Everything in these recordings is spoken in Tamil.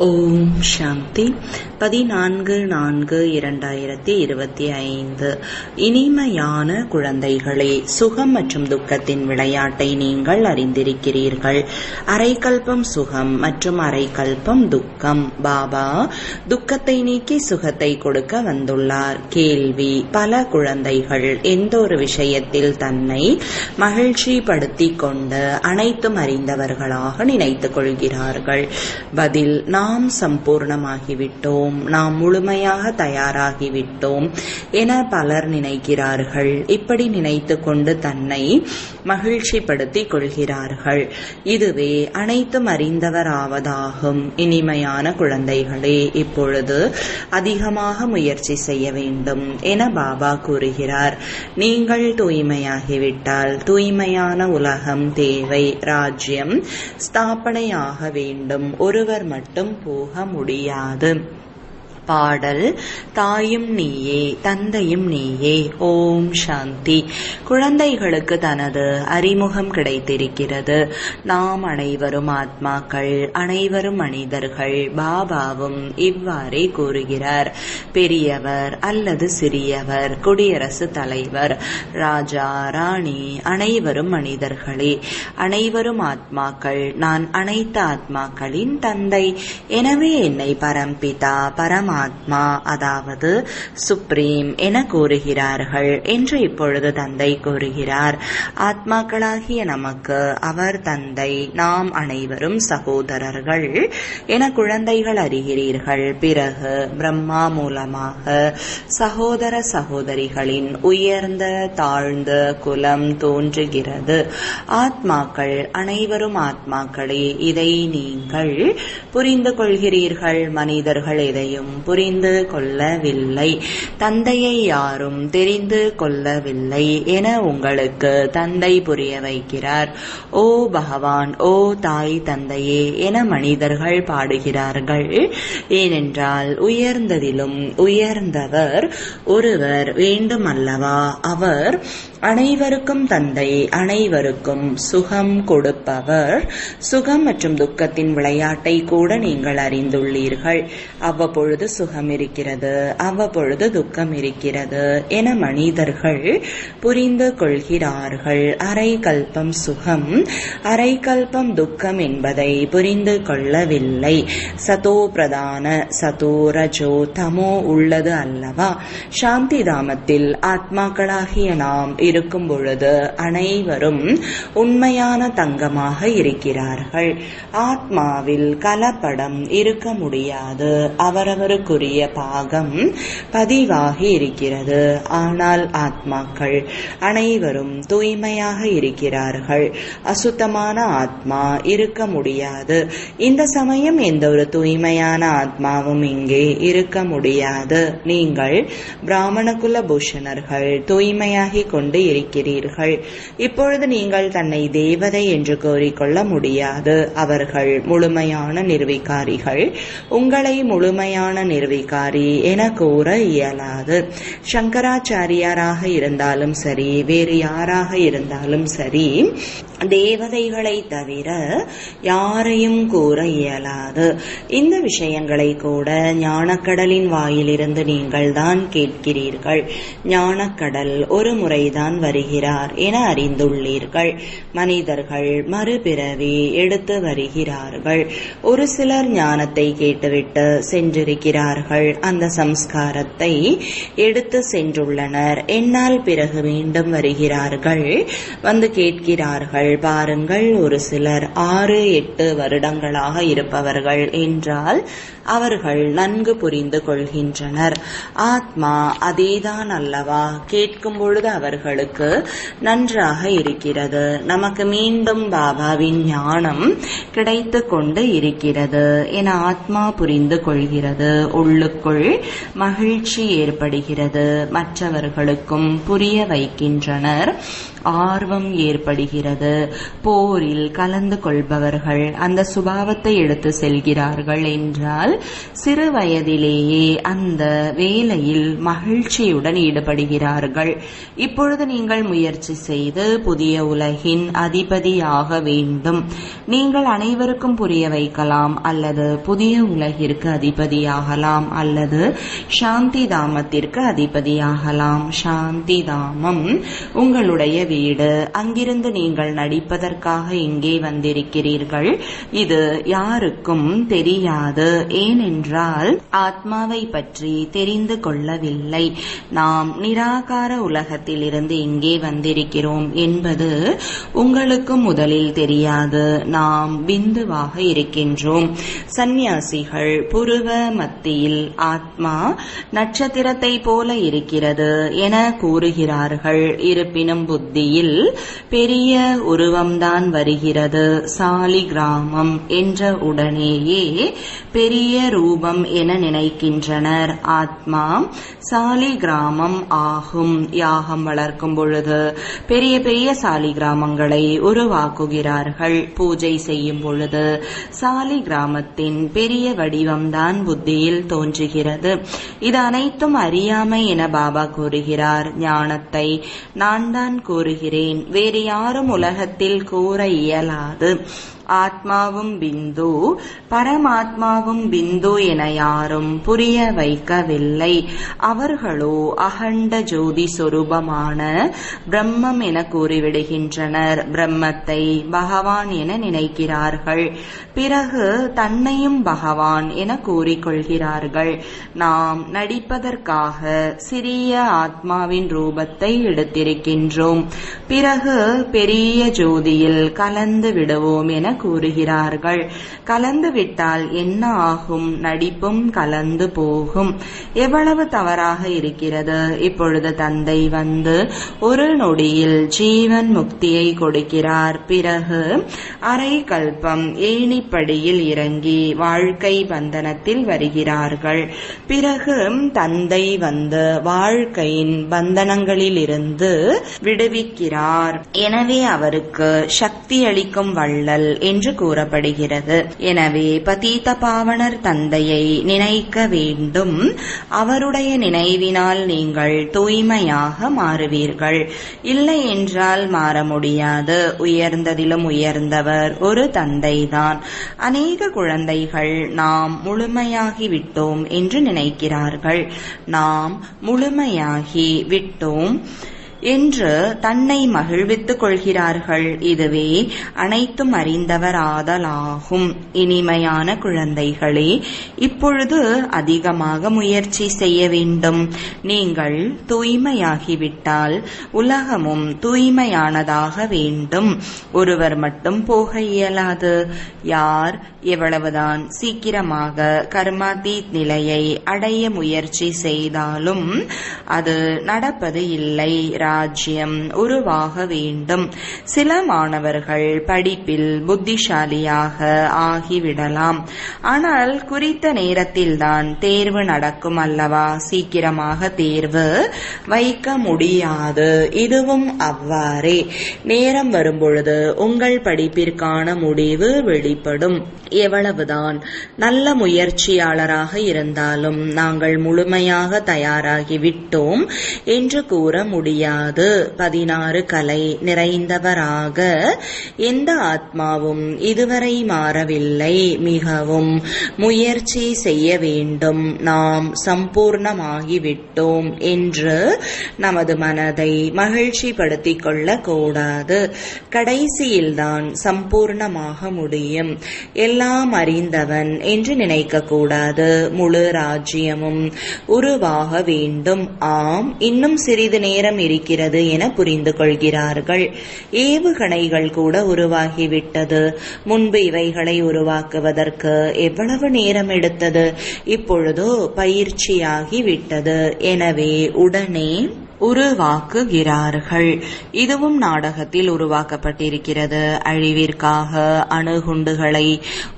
ஓம் சாந்தி. 14/4/2025. இனிமையான குழந்தைகளே, சுகம் மற்றும் துக்கத்தின் விளையாட்டை நீங்கள் அறிந்திருக்கிறீர்கள். அரைக்கல்பம் சுகம் மற்றும் அரைக்கல்பம் துக்கம். பாபா துக்கத்தை நீக்கி சுகத்தை கொடுக்க வந்துள்ளார். கேள்வி: பல குழந்தைகள் எந்த ஒரு விஷயத்தில் தன்னை மகிழ்ச்சி படுத்திக் கொண்டு அனைத்தும் அறிந்தவர்களாக நினைத்துக் கொள்கிறார்கள்? பதில்: நாம் சம்பூர்ணமாகிவிட்டோம், நாம் முழுமையாக தயாராகிவிட்டோம் என பலர் நினைக்கிறார்கள். இப்படி நினைத்து கொண்டு தன்னை மகிழ்ச்சிப்படுத்திக் கொள்கிறார்கள். இதுவே அனைத்தும் அறிந்தவர் ஆவதாகும். இனிமையான குழந்தைகளே, இப்பொழுது அதிகமாக முயற்சி செய்ய வேண்டும் என பாபா கூறுகிறார். நீங்கள் தூய்மையாகிவிட்டால் தூய்மையான உலகம் தேவை. ராஜ்யம் ஸ்தாபனையாக வேண்டும். ஒருவர் மட்டும் போக முடியாது. பாடல்: தாயும் நீயே, தந்தையும் நீயே. ஓம் சாந்தி. குழந்தைகளுக்கு தனது அறிமுகம் கிடைத்திருக்கிறது. நாம் அனைவரும் ஆத்மாக்கள், அனைவரும் மனிதர்கள். பாபாவும் இவ்வாறே கூறுகிறார். பெரியவர் அல்லது சிறியவர், குடியரசுத் தலைவர், ராஜா, ராணி, அனைவரும் மனிதர்களே, அனைவரும் ஆத்மாக்கள். நான் அனைத்து ஆத்மாக்களின் தந்தை. எனவே என்னை பரம்பிதா, பரமாத்மா, அதாவது சுப்ரீம் என கூறுகிறார்கள் என்று இப்பொழுது தந்தை கூறுகிறார். ஆத்மாக்களாகிய நமக்கு அவர் தந்தை. நாம் அனைவரும் சகோதரர்கள் என குழந்தைகள் அறிகிறீர்கள். பிறகு பிரம்மா மூலமாக சகோதர சகோதரிகளின் உயர்ந்த தாழ்ந்த குலம் தோன்றுகிறது. ஆத்மாக்கள் அனைவரும் ஆத்மாக்களே. இதை நீங்கள் புரிந்து கொள்கிறீர்கள். மனிதர்கள் எதையும் புரிந்து கொள்ளவில்லை. தந்தையை யாரும் தெரிந்து கொள்ளவில்லை என உங்களுக்கு தந்தை புரிய வைக்கிறார். ஓ பகவான், ஓ தாய் தந்தையே என மனிதர்கள் பாடுகிறார்கள். ஏனென்றால் உயர்ந்ததிலும் உயர்ந்தவர் ஒருவர் வேண்டும் அல்லவா? அவர் அனைவருக்கும் தந்தை, அனைவருக்கும் சுகம் கொடுப்பவர். சுகம் மற்றும் துக்கத்தின் விளையாட்டை கூட நீங்கள் அறிந்துள்ளீர்கள். அவ்வப்பொழுது சுகம் இருக்கிறது, அவ்வப்பொழுது துக்கம் இருக்கிறது என மனிதர்கள் புரிந்து கொள்கிறார்கள். அரை கல்பம் சுகம், அரை கல்பம் துக்கம் என்பதை புரிந்து கொள்ளவில்லை. சதோ பிரதான, சதோ ரஜோ தமோ உள்ளது அல்லவா? சாந்தி தாமத்தில் ஆத்மாக்களாகிய நாம் இருக்கும் பொழுது அனைவரும் உண்மையான தங்கமாக இருக்கிறார்கள். ஆத்மாவில் கலப்படம் இருக்க முடியாது. அவரவருக்குரிய பாகம் பதிவாகி இருக்கிறது. ஆனால் ஆத்மாக்கள் அனைவரும் தூய்மையாக இருக்கிறார்கள். அசுத்தமான ஆத்மா இருக்க முடியாது. இந்த சமயம் எந்த ஒரு தூய்மையான ஆத்மாவும் இங்கே இருக்க முடியாது. நீங்கள் பிராமண குல பூஷணர்கள், தூய்மையாகி கொண்டு இருக்கிறீர்கள். இப்பொழுது நீங்கள் தன்னை தேவதை என்று கூறிக்கொள்ள முடியாது. அவர்கள் முழுமையான நிர்விகாரிகள். உங்களை முழுமையான நிர்விகாரி என கூற இயலாது. சங்கராச்சாரியாராக இருந்தாலும் சரி, வேறு யாராக இருந்தாலும் சரி, தேவதைகளை தவிர யாரையும் கூற இயலாது. இந்த விஷயங்களை கூட ஞானக்கடலின் வாயிலிருந்து நீங்கள் தான் கேட்கிறீர்கள். ஞானக்கடல் ஒரு முறைதான் வருகிறார் என அறிந்துள்ளீர்கள். மனிதர்கள் மறுபிறவி எடுத்து வருகிறார்கள். ஒரு சிலர் ஞானத்தை கேட்டுவிட்டு சென்றிருக்கிறார்கள். அந்த சம்ஸ்காரத்தை எடுத்து சென்றுள்ளனர். என்னால் பிறகு மீண்டும் வருகிறார்கள், வந்து கேட்கிறார்கள். பாருங்கள், ஒரு சிலர் 6-8 வருடங்களாக இருப்பவர்கள் என்றால் அவர்கள் நன்கு புரிந்து கொள்கின்றனர். ஆத்மா அதேதான் அல்லவா? கேட்கும் பொழுது அவர்களுக்கு நன்றாக இருக்கிறது. நமக்கு மீண்டும் பாபாவின் ஞானம் கிடைத்து கொண்டு இருக்கிறது என ஆத்மா புரிந்து கொள்கிறது. உள்ளுக்குள் மகிழ்ச்சி ஏற்படுகிறது. மற்றவர்களுக்கும் புரிய வைக்கின்றனர். ஆர்வம் ஏற்படுகிறது. போரில் கலந்து கொள்பவர்கள் அந்த சுபாவத்தை எடுத்து செல்கிறார்கள் என்றால் சிறு வயதிலேயே அந்த வேலையில் மகிழ்ச்சியுடன் ஈடுபடுகிறார்கள். இப்பொழுது நீங்கள் முயற்சி செய்து புதிய உலகின் அதிபதியாக வேண்டும். நீங்கள் அனைவருக்கும் புரிய வைக்கலாம், அல்லது புதிய உலகிற்கு அதிபதியாகலாம், அல்லது சாந்தி தாமத்திற்கு அதிபதியாகலாம். சாந்தி தாமம் உங்களுடைய வீடு. அங்கிருந்து நீங்கள் நடிப்பதற்காக இங்கே வந்திருக்கிறீர்கள். இது யாருக்கும் தெரியாது. ஏனென்றால் ஆத்மாவை பற்றி தெரிந்து கொள்ளவில்லை. நாம் நிராகார உலகத்தில் இருந்து இங்கே வந்திருக்கிறோம் என்பது உங்களுக்கு முதலில் தெரியாது. நாம் பிந்துவாக இருக்கின்றோம். சந்நியாசிகள் புருவ மத்தியில் ஆத்மா நட்சத்திரத்தை போல இருக்கிறது என கூறுகிறார்கள். இருப்பினும் புத்தியில் பெரிய உருவம்தான் வருகிறது. சாலி கிராமம் என்ற உடனேயே பெரிய ரூபம் என நினைக்கின்றனர். ஆத்மா சாலி கிராமம் ஆகும். யாகம் வளர்க்கும் பொழுது பெரிய பெரிய சாலி கிராமங்களை உருவாக்குகிறார்கள். பூஜை செய்யும் பொழுது சாலி கிராமத்தின் பெரிய வடிவம்தான் புத்தியில் தோன்றுகிறது. இது அனைத்தும் அறியாமை என பாபா கூறுகிறார். ஞானத்தை நான் தான் கூறுகிறேன், வேறு யாரும் உலகத்தில் கூற இயலாது. ஆத்மாவும் பிந்து, பரமாத்மாவும் பிந்து என யாரும் புரிய வைக்கவில்லை. அவர்களோ அகண்ட ஜோதி சொரூபமான பிரம்மம் என கூறிவிடுகின்றனர். பிரம்மத்தை பகவான் என நினைக்கிறார்கள். பிறகு தன்னையும் பகவான் என கூறிக்கொள்கிறார்கள். நாம் நடிப்பதற்காக சிறிய ஆத்மாவின் ரூபத்தை எடுத்திருக்கின்றோம். பிறகு பெரிய ஜோதியில் கலந்து விடுவோம் என கூறுகிறார்கள். கலந்து விட்டால் என்ன ஆகும்? நடிப்பும் கலந்து போகும். எவ்வளவு தவறாக இருக்கிறது! இப்பொழுது தந்தை வந்து ஒரு நொடியில் ஜீவன் முக்தியை கொடுக்கிறார். பிறகு அரை கல்பம் ஏணிப்படியில் இறங்கி வாழ்க்கை பந்தனத்தில் வருகிறார்கள். பிறகு தந்தை வந்து வாழ்க்கையின் பந்தனங்களில் இருந்து விடுவிக்கிறார். எனவே அவருக்கு சக்தி அளிக்கும் வள்ளல் என்று கூறப்படுகிறது. எனவே பதீத பாவனர் தந்தையை நினைக்க வேண்டும். அவருடைய நினைவினால் நீங்கள் தூய்மையாக மாறுவீர்கள். இல்லை என்றால் மாற முடியாது. உயர்ந்ததிலும் உயர்ந்தவர் ஒரு தந்தைதான். அநேக குழந்தைகள் நாம் முழுமையாகி விட்டோம் என்று நினைக்கிறார்கள். நாம் முழுமையாகி விட்டோம் என்று தன்னை மகிழ்வித்துக் கொள்கிறார்கள். இதுவே அனைத்தும் அறிந்தவர் ஆதலாகும். இனிமையான குழந்தைகளே, இப்பொழுது அதிகமாக முயற்சி செய்ய வேண்டும். நீங்கள் தூய்மையாகிவிட்டால் உலகமும் தூய்மையானதாக வேண்டும். ஒருவர் மட்டும் போக இயலாது. யார் எவ்வளவுதான் சீக்கிரமாக கர்மாதீத் நிலையை அடைய முயற்சி செய்தாலும் அது நடப்பது இல்லை. ராஜ்யம் உருவாக வேண்டும். சில மாணவர்கள் படிப்பில் புத்திசாலியாக ஆகிவிடலாம். ஆனால் குறித்த நேரத்தில்தான் தேர்வு நடக்கும் அல்லவா? சீக்கிரமாக தேர்வு வைக்க முடியாது. இதுவும் அவ்வாறே. நேரம் வரும்பொழுது உங்கள் படிப்பிற்கான முடிவு வெளிப்படும். எவ்வளவுதான் நல்ல முயற்சியாளராக இருந்தாலும் நாங்கள் முழுமையாக தயாராகிவிட்டோம் என்று கூற முடியாது. 16 கலை நிறைந்தவராக எந்த ஆத்மாவும் இதுவரை மாறவில்லை. மிகவும் முயற்சி செய்ய வேண்டும். நாம் சம்பூர்ணமாகிவிட்டோம் என்று நமது மனதை மகிழ்ச்சிப்படுத்திக் கொள்ளக்கூடாது. கடைசியில்தான் சம்பூர்ணமாக முடியும். எல்லாம் அறிந்தவன் என்று நினைக்கக்கூடாது. முழு ராஜ்யமும் உருவாக வேண்டும். ஆம், இன்னும் சிறிது நேரம் இருக்கிறது என புரிந்து கொள்கிறார்கள். ஏவுகணைகள் கூட உருவாகிவிட்டது. முன்பு இவைகளை உருவாக்குவதற்கு எவ்வளவு நேரம் எடுத்தது? இப்பொழுதோ பயிற்சியாகிவிட்டது. எனவே உடனே உருவாக்குகிறார்கள். இதுவும் நாடகத்தில் உருவாக்கப்பட்டிருக்கிறது. அழிவிற்காக அணுகுண்டுகளை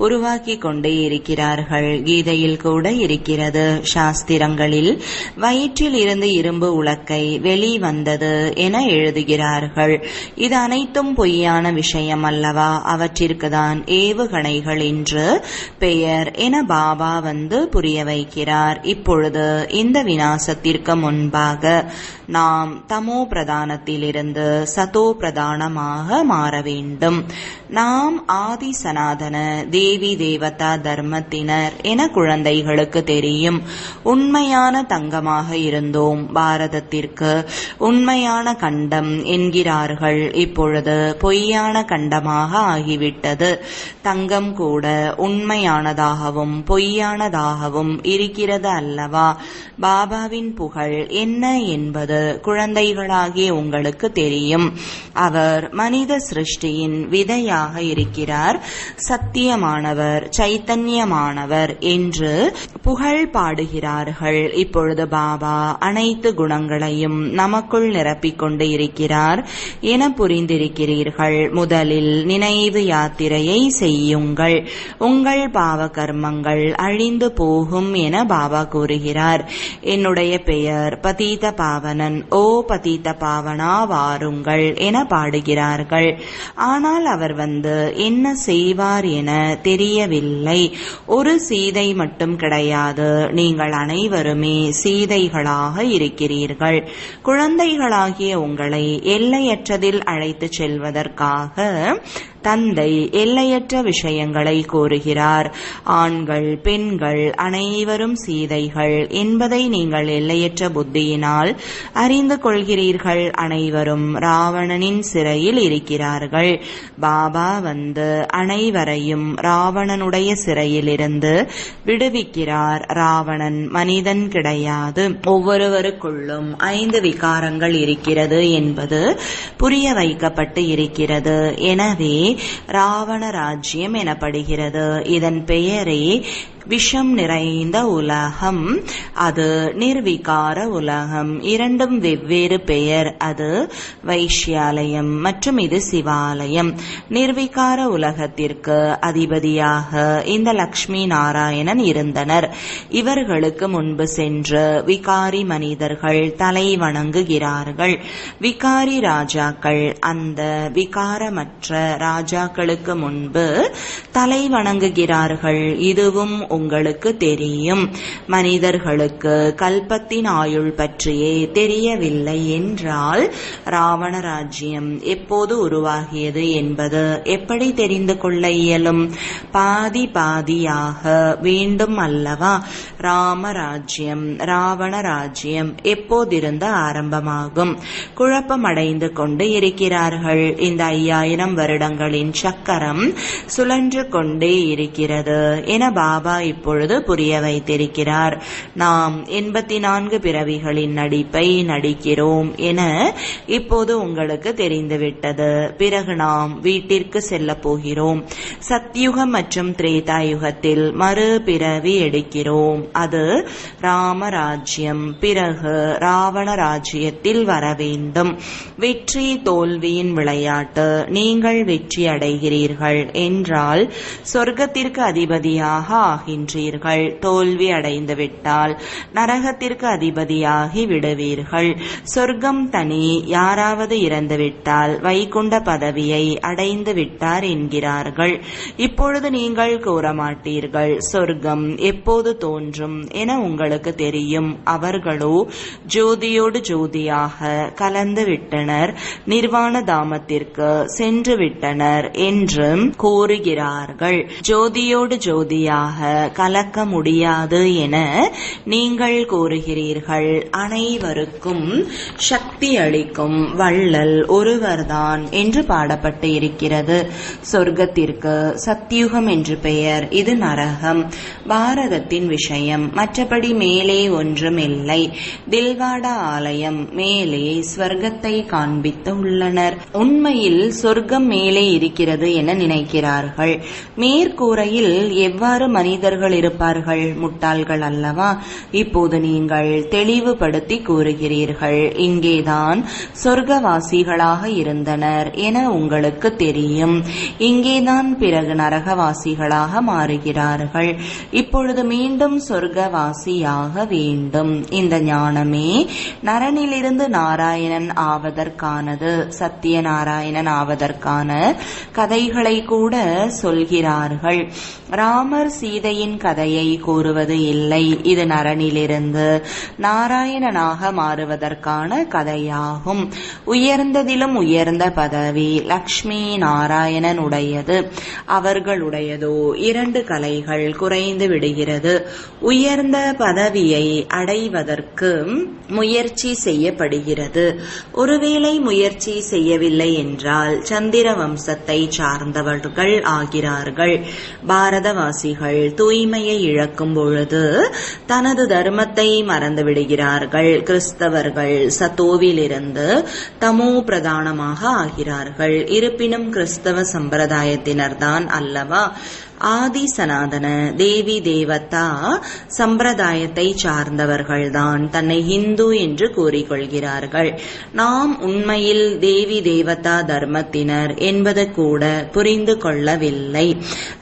உருவாக்கி கொண்டே இருக்கிறார்கள். கீதையில் கூட இருக்கிறது. சாஸ்திரங்களில் வயிற்றில் இருந்து இரும்பு உலக்கை வெளிவந்தது என எழுதுகிறார்கள். இது அனைத்தும் பொய்யான விஷயம் அல்லவா? அவற்றிற்கு தான் ஏவுகணைகள் என்று பெயர் என பாபா வந்து புரிய வைக்கிறார். இப்பொழுது இந்த விநாசத்திற்கு முன்பாக நாம் தமோ பிரதானத்திலிருந்து சதோ பிரதானமாக மாற வேண்டும். நாம் ஆதி சனாதன தேவி தேவதா தர்மத்தினர் என குழந்தைகளுக்கு தெரியும். உண்மையான தங்கமாக இருந்தோம். பாரதத்திற்கு உண்மையான கண்டம் என்கிறார்கள். இப்பொழுது பொய்யான கண்டமாக ஆகிவிட்டது. தங்கம் கூட உண்மையானதாகவும் பொய்யானதாகவும் இருக்கிறது அல்லவா? பாபாவின் புகழ் என்ன என்பது குழந்தைகளாகிய உங்களுக்கு தெரியும். அவர் மனித சிருஷ்டியின் விதையாக இருக்கிறார். சத்தியமானவர், சைத்தன்யமானவர் என்று புகழ் பாடுகிறார்கள். இப்பொழுது பாபா அனைத்து குணங்களையும் நமக்குள் நிரப்பிக் கொண்டு இருக்கிறார் என புரிந்திருக்கிறீர்கள். முதலில் நினைவு யாத்திரையை செய்யுங்கள். உங்கள் பாவ கர்மங்கள் அழிந்து போகும் என பாபா கூறுகிறார். என்னுடைய பெயர் பதீத பாவனன். ஓ பதீத பாவனா வாருங்கள் என பாடுகிறார்கள். ஆனால் அவர் வந்து என்ன செய்வார் என தெரியவில்லை. ஒரு சீதை மட்டும் கிடையாது. நீங்கள் அனைவருமே சீதைகளாக இருக்கிறீர்கள். குழந்தைகளாகிய உங்களை எல்லையற்றதில் அழைத்துச் செல்வதற்காக தந்தை எல்லையற்ற விஷயங்களை கூறுகிறார். ஆண்கள் பெண்கள் அனைவரும் சீதைகள் என்பதை நீங்கள் எல்லையற்ற புத்தியினால் அறிந்து கொள்கிறீர்கள். அனைவரும் ராவணனின் சிறையில் இருக்கிறார்கள். பாபா வந்து அனைவரையும் ராவணனுடைய சிறையிலிருந்து விடுவிக்கிறார். ராவணன் மனிதன் கிடையாது. ஒவ்வொருவருக்குள்ளும் 5 விகாரங்கள் இருக்கிறது என்பது புரிய வைக்கப்பட்டு இருக்கிறது. எனவே ராவண ராஜ்யம் எனப்படுகிறது. இதன் பெயரே விஷம் நிறைந்த உலகம். அது நிர்விகார உலகம். இரண்டும் வெவ்வேறு பெயர். அது வைஷ்யாலயம் மற்றும் இது சிவாலயம். நிர்விகார உலகத்திற்கு அதிபதியாக இந்த லக்ஷ்மி நாராயணன் இருந்தனர். இவர்களுக்கு முன்பு சென்று விகாரி மனிதர்கள் தலை வணங்குகிறார்கள். விகாரி ராஜாக்கள் அந்த விகாரமற்ற ராஜாக்களுக்கு முன்பு தலை வணங்குகிறார்கள். இதுவும் உங்களுக்கு தெரியும். மனிதர்களுக்கு கல்பத்தின் ஆயுள் பற்றியே தெரியவில்லை என்றால் ராவண ராஜ்யம் எப்போது உருவாகியது என்பது எப்படி தெரிந்து கொள்ள இயலும்? பாதி பாதியாக வேண்டும் அல்லவா? ராமராஜ்யம் ராவண ராஜ்யம் எப்போதிருந்து ஆரம்பமாகும்? குழப்பமடைந்து கொண்டு இருக்கிறார்கள். இந்த 5000 வருடங்களின் சக்கரம் சுழன்று கொண்டே இருக்கிறது என பாபா இப்பொழுது புரிய வைத்திருக்கிறார். நாம் 84 பிறவிகளின் நடிப்பை நடிக்கிறோம் என இப்போது உங்களுக்கு தெரிந்துவிட்டது. பிறகு நாம் வீட்டிற்கு செல்ல போகிறோம். சத்யுகம் மற்றும் திரேதாயுகத்தில் மறு பிறவி எடுக்கிறோம். அது ராமராஜ்யம். பிறகு ராவண ராஜ்யத்தில் வர வேண்டும். வெற்றி தோல்வியின் விளையாட்டு. நீங்கள் வெற்றி அடைகிறீர்கள் என்றால் சொர்க்கத்திற்கு அதிபதியாக ஆகின்றீர்கள். தோல்வி அடைந்து விட்டால் நரகத்திற்கு அதிபதியாகி விடுவீர்கள். சொர்க்கம் தனி. யாராவது இறந்துவிட்டால் வைகுண்ட பதவியை அடைந்து விட்டார் என்கிறார்கள். இப்பொழுது நீங்கள் கூற மாட்டீர்கள் சொர்க்கம் எப்போது தோன்றும் என உங்களுக்கு தெரியும். அவர்களோ ஜோதியோடு ஜோதியாக கலந்து விட்டனர், நிர்வாண தாமத்திற்கு சென்று விட்டனர் என்று கூறுகிறார்கள். ஜோதியோடு ஜோதியாக கலக்க முடியாது என நீங்கள் கூறுகிறீர்கள். அனைவருக்கும் சக்தி அளிக்கும் வள்ளல் ஒருவர்தான் என்று பாடப்பட்டு இருக்கிறது. சொர்க்கத்திற்கு சத்யுகம் என்று பெயர். இது நரகம். பாரதத்தின் விஷயம். மற்றபடி மேலே ஒன்றும் இல்லை. தில்வாடா ஆலயம் மேலே ஸ்வர்க்கத்தை காண்பித்து உள்ளனர். உண்மையில் சொர்க்கம் மேலே இருக்கிறது என நினைக்கிறார்கள். மேற்கூரையில் எவ்வாறு மனிதர்கள் மனிதர்கள் இருப்பார்கள், முட்டாள்கள் அல்லவா? இப்போது நீங்கள் தெளிவுபடுத்தி கூறுகிறீர்கள், இங்கேதான் சொர்க்கவாசிகளாக இருந்தனர் என உங்களுக்கு தெரியும். இங்கேதான் பிறகு நரகவாசிகளாக மாறுகிறார்கள். இப்பொழுது மீண்டும் சொர்க்கவாசியாக வேண்டும். இந்த ஞானமே நரனிலிருந்து நாராயணன் ஆவதற்கானது. சத்தியநாராயணன் ஆவதற்கான கதைகளை கூட சொல்கிறார்கள். ராமர் சீதையின் கதையை கூறுவது இல்லை. இது நரனிலிருந்து நாராயணனாக மாறுவதற்கான கதையாகும். உயர்ந்ததிலும் உயர்ந்த பதவி லக்ஷ்மி நாராயணன் உடையது. அவர்களுடையதோ 2 கலைகள் குறைந்து விடுகிறது. உயர்ந்த பதவியை அடைவதற்கு முயற்சி செய்யப்படுகிறது. ஒருவேளை முயற்சி செய்யவில்லை என்றால் சந்திர வம்சத்தை சார்ந்தவர்கள் ஆகிறார்கள். பாரதவாசிகள் தூய்மையை இழக்கும் பொழுது தனது தர்மத்தை மறந்து விடுகிறார்கள். கிறிஸ்தவர்கள் சத்தோவிலிருந்து தமோ பிரதானமாக ஆகிறார்கள். இருப்பினும் கிறிஸ்தவ சம்பிரதாயத்தினர்தான் அல்லவா ஆதி சனாதன தேவி தேவதா சம்பிரதாயத்தை சார்ந்தவர்கள்தான் தன்னை ஹிந்து என்று கூறிக்கொள்கிறார்கள். நாம் உண்மையில் தேவி தேவதா தர்மத்தினர் என்பது கூட புரிந்து கொள்ளவில்லை.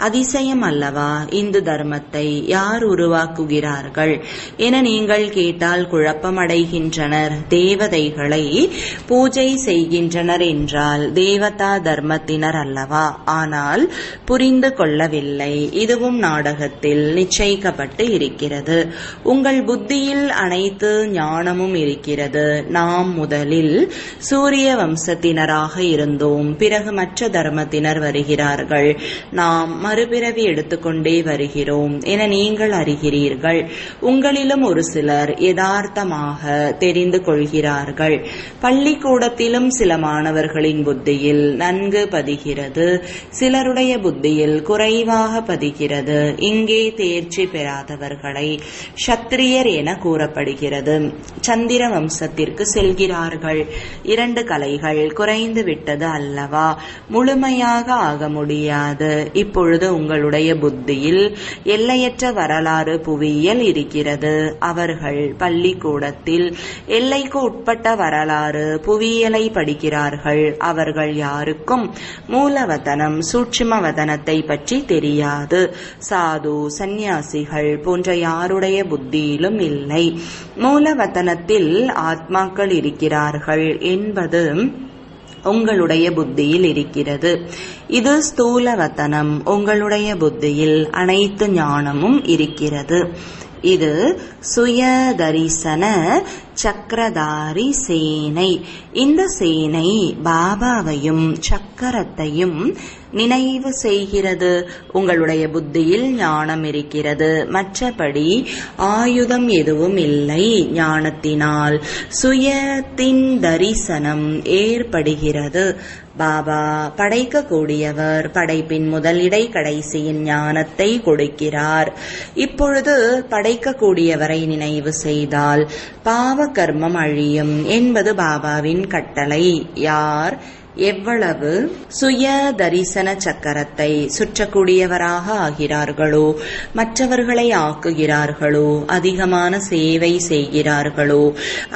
அதிசயம் அல்லவா? இந்து தர்மத்தை யார் உருவாக்குகிறார்கள் என நீங்கள் கேட்டால் குழப்பமடைகின்றனர். தேவதைகளை பூஜை செய்கின்றனர் என்றால் தேவதா தர்மத்தினர் அல்லவா? ஆனால் புரிந்து கொள்ளவில்லை. இதுவும் நாடகத்தில் நிச்சயிக்கப்பட்டு இருக்கிறது. உங்கள் புத்தியில் அனைத்து ஞானமும் இருக்கிறது. நாம் முதலில் சூரிய வம்சத்தினராக இருந்தோம். பிறகு மற்ற தர்மத்தினர் வருகிறார்கள். நாம் மறுபிறவி எடுத்துக்கொண்டே வருகிறோம் என நீங்கள் அறிகிறீர்கள். உங்களிலும் ஒரு சிலர் யதார்த்தமாக தெரிந்து கொள்கிறார்கள். பள்ளிக்கூடத்திலும் சில மாணவர்களின் புத்தியில் நன்கு பதிகிறது. சிலருடைய புத்தியில் குறைவாக பதிகிறது. இங்கே தேர்ச்சி பெறாதவர்களை சத்திரியர் என கூறப்படுகிறது. சந்திர வம்சத்திற்கு செல்கிறார்கள். 2 கலைகள் குறைந்து விட்டது அல்லவா? முழுமையாக ஆக முடியாது. இப்பொழுது உங்களுடைய புத்தியில் எல்லையற்ற வரலாறு புவியியல் இருக்கிறது. அவர்கள் பள்ளிக்கூடத்தில் எல்லைக்கு உட்பட்ட வரலாறு புவியியலை படிக்கிறார்கள். அவர்கள் யாருக்கும் மூலவதனம் சூட்சுமவதனத்தை பற்றி தெரியாது. சாது சந்நியாசிகள் போன்ற யாருடைய புத்தியிலும் இல்லை. மூலவதனத்தில் ஆத்மாக்கள் இருக்கிறார்கள் என்பது உங்களுடைய புத்தியில் இருக்கிறது. இது ஸ்தூலவதனம். உங்களுடைய புத்தியில் அனைத்து ஞானமும் இருக்கிறது. இது சுய தரிசன சக்கரதாரி சேனை. இந்த சேனை பாபாவையும் சக்கரத்தையும் நினைவு செய்கிறது. உங்களுடைய புத்தியில் ஞானம் இருக்கிறது. மற்றபடி ஆயுதம் எதுவும் இல்லை. ஞானத்தினால் சுயத்தின் தரிசனம் ஏற்படுகிறது. பாபா படைக்கக்கூடியவர். படைப்பின் முதலிடை கடைசியின் ஞானத்தை கொடுக்கிறார். இப்பொழுது படைக்கக்கூடியவரை நினைவு செய்தால் பாவ கர்மம் அழியும் என்பது பாபாவின் கட்டளை. யார் எவ்வளவு சுய தரிசன சக்கரத்தை சுற்றக்கூடியவராக ஆகிறார்களோ, மற்றவர்களை ஆக்குகிறார்களோ, அதிகமான சேவை செய்கிறார்களோ,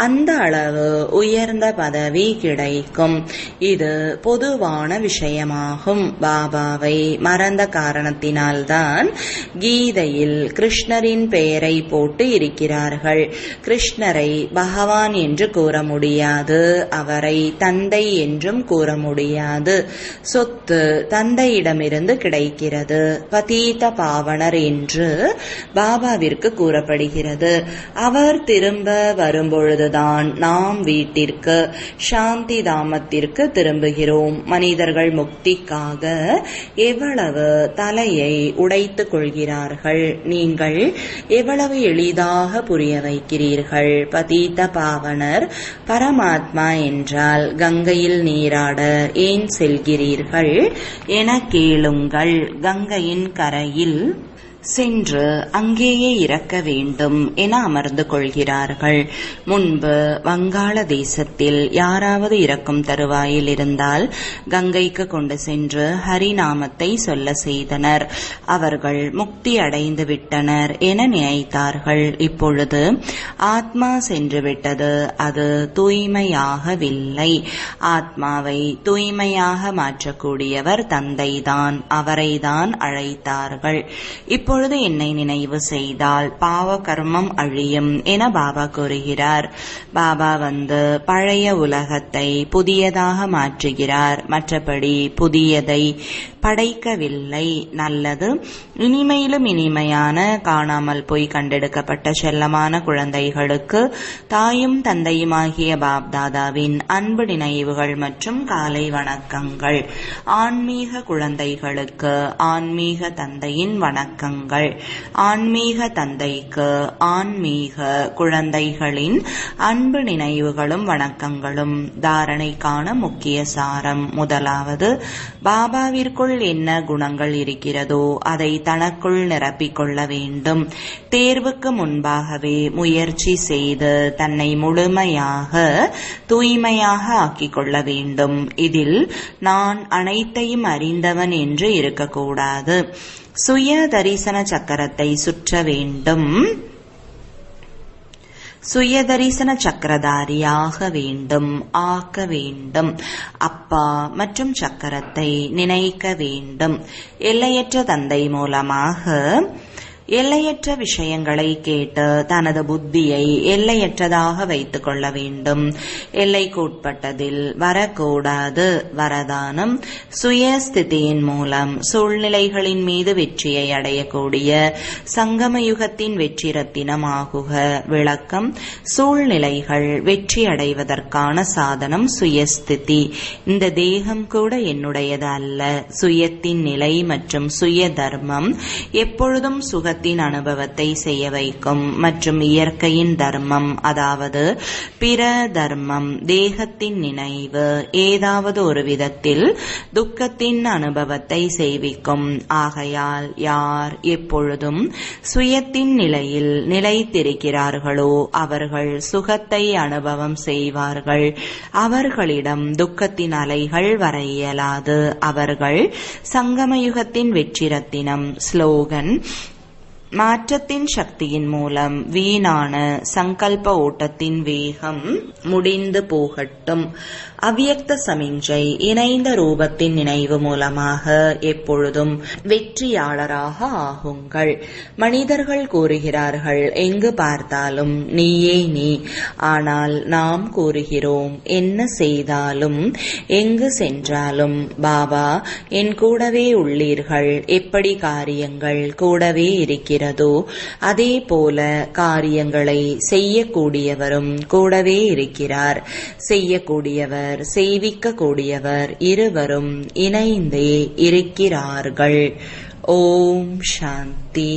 அந்த அளவு உயர்ந்த பதவி கிடைக்கும். இது பொதுவான விஷயமாகும். பாபாவை மறந்த காரணத்தினால்தான் கீதையில் கிருஷ்ணரின் பெயரை போட்டு இருக்கிறார்கள். கிருஷ்ணரை பகவான் என்று கூற முடியாது. அவரை தந்தை என்றும் கூற முடியாது. சொத்து தந்தையிடமிருந்து கிடைக்கிறது. பதீத பாவனர் என்று பாபாவிற்கு கூறப்படுகிறது. அவர் திரும்ப வரும்பொழுதுதான் நாம் வீட்டிற்கு சாந்தி தாமத்திற்கு திரும்புகிறோம். மனிதர்கள் முக்திக்காக எவ்வளவு தலையை உடைத்துக் கொள்கிறார்கள். நீங்கள் எவ்வளவு எளிதாக புரிய வைக்கிறீர்கள். பதீத பாவனர் பரமாத்மா என்றால் கங்கையில் நீராட ஏன் செல்கிறீர்கள் என கேளுங்கள். கங்கையின் கரையில் சென்று அங்கேயே இறக்க வேண்டும் என அமர்ந்து கொள்கிறார்கள். முன்பு வங்காள தேசத்தில் யாராவது இறக்கும் தருவாயில் இருந்தால் கங்கைக்கு கொண்டு சென்று ஹரிநாமத்தை சொல்ல செய்தனர். அவர்கள் முக்தி அடைந்து விட்டனர் என நினைத்தார்கள். இப்பொழுது ஆத்மா சென்று விட்டது, அது தூய்மையாகவில்லை. ஆத்மாவை தூய்மையாக மாற்றக்கூடியவர் தந்தைதான், அவரைதான் அழைத்தார்கள். இப்பொழுது என்னை நினைவு செய்தால் பாவ கர்மம் அழியும் என பாபா கூறுகிறார். பாபா வந்து பழைய உலகத்தை புதியதாக மாற்றுகிறார், மற்றபடி புதியதை படைக்கவில்லை. நல்லது. இனிமையிலும் இனிமையான காணாமல் போய் கண்டெடுக்கப்பட்ட செல்லமான குழந்தைகளுக்கு தாயும் தந்தையுமாகிய பாப்தாதாவின் அன்பு நினைவுகள் மற்றும் காலை வணக்கங்கள். ஆன்மீக குழந்தைகளுக்கு ஆன்மீக தந்தையின் வணக்கங்கள். ஆன்மீக தந்தைக்கு ஆன்மீக குழந்தைகளின் அன்பு நினைவுகளும் வணக்கங்களும். தாரணைக்கான முக்கிய சாரம். முதலாவது, பாபாவிற்குள் என்ன குணங்கள் இருக்கிறதோ அதை தனக்குள் நிரப்பிக் கொள்ள வேண்டும். தேர்வுக்கு முன்பாகவே முயற்சி செய்து தன்னை முழுமையாக தூய்மையாக ஆக்கிக் கொள்ள வேண்டும். இதில் நான் அனைத்தையும் அறிந்தவன் என்று இருக்கக்கூடாது. சுய தரிசன சக்கரத்தை சுற்ற வேண்டும். சுயதரிசன சக்கரதாரியாக வேண்டும், ஆக்க வேண்டும். அப்பா மற்றும் சக்கரத்தை நினைக்க வேண்டும். எல்லையற்ற தந்தை மூலமாக எல்லையற்ற விஷயங்களை கேட்டு தனது புத்தியை எல்லையற்றதாக வைத்துக் கொள்ள வேண்டும். எல்லைக்குட்பட்டதில் வரக்கூடாது. வரதானம். சுயஸ்திதியின் மூலம் சூழ்நிலைகளின் மீது வெற்றியை அடையக்கூடிய சங்கமயுகத்தின் வெற்றி ரத்தினம் ஆகுக. விளக்கம். சூழ்நிலைகள் வெற்றி அடைவதற்கான சாதனம் சுயஸ்திதி. இந்த தேகம் கூட என்னுடையது அல்ல. சுயத்தின் நிலை மற்றும் சுய தர்மம் எப்பொழுதும் சுக அனுபவத்தை செய்ய வைக்கும். மற்றும் இயற்கையின் தர்மம், அதாவது பிற தர்மம், தேகத்தின் நினைவு ஏதாவது ஒரு விதத்தில் துக்கத்தின் அனுபவத்தை செய்விக்கும். ஆகையால் யார் எப்பொழுதும் சுயத்தின் நிலையில் நிலைத்திருக்கிறார்களோ அவர்கள் சுகத்தை அனுபவம் செய்வார்கள். அவர்களிடம் துக்கத்தின் அலைகள் வர இயலாது. அவர்கள் சங்கமயுகத்தின் வெற்றி ரத்தினம். ஸ்லோகன். மாற்றத்தின் சக்தியின் மூலம் வீணான சங்கல்ப ஓட்டத்தின் வேகம் முடிந்து போகட்டும். அவ்யக்த சமிஞ்சை இணைந்த ரூபத்தின் நினைவு மூலமாக எப்பொழுதும் வெற்றியாளராக ஆகுங்கள். மனிதர்கள் கூறுகிறார்கள், எங்கு பார்த்தாலும் நீயே நீ. ஆனால் நாம் கூறுகிறோம், என்ன செய்தாலும் எங்கு சென்றாலும் பாபா என் கூடவே உள்ளீர்கள். எப்படி காரியங்கள் கூடவே இருக்கிறதோ அதே போல காரியங்களை செய்யக்கூடியவரும் கூடவே இருக்கிறார். செய்யக்கூடியவர் செய்விக்க கூடியவர் இருவரும் இணைந்தே இருக்கிறார்கள். ஓம் சாந்தி.